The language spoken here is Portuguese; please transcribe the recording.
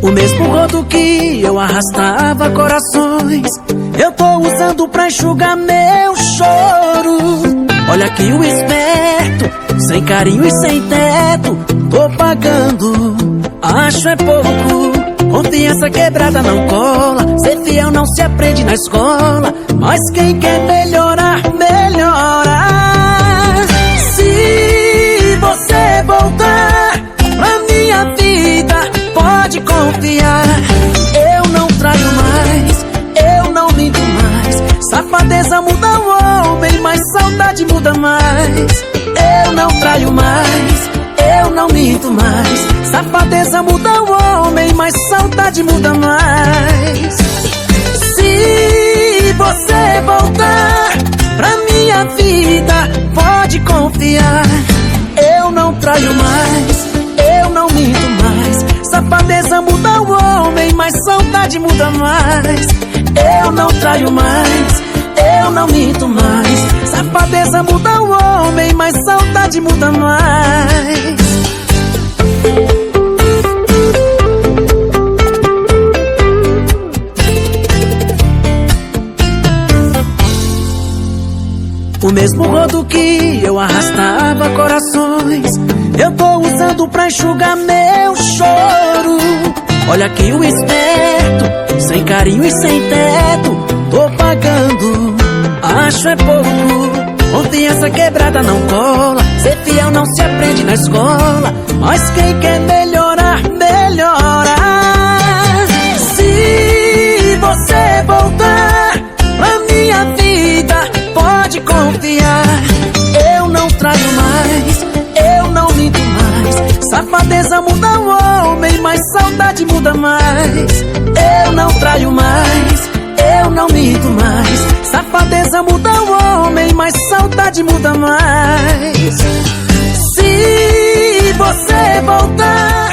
O mesmo rodo que eu arrastava corações, eu tô usando pra enxugar meu choro. Olha aqui o esperto, sem carinho e sem teto, tô pagando, acho é pouco. Confiança quebrada não cola, ser fiel não se aprende na escola, mas quem quer melhorar, melhora. Se você voltar pra minha vida, pode confiar, eu não traio mais, eu não minto mais. Safadeza muda o homem, mas saudade muda mais. Eu não traio mais, eu não minto mais. Safadeza muda o homem, mas saudade muda mais. Se você voltar pra minha vida, pode confiar, eu não traio mais, eu não minto mais. Safadeza muda o homem, mas saudade muda mais. Eu não traio mais, eu não minto mais. Safadeza muda o homem, mas saudade muda mais. O mesmo rodo que eu arrastava corações, eu tô usando pra enxugar meu choro. Olha aqui o esperto, sem carinho e sem teto, tô pagando, acho é pouco. Confiança quebrada não cola, ser fiel não se aprende na escola, mas quem quer melhorar, melhora. Se você voltar pra minha vida, pode confiar, eu não traio mais, eu não minto mais. Safadeza muda o homem, mas saudade muda mais. Eu não traio mais, eu não minto mais. Safadeza muda o homem, mas saudade muda mais. Se você voltar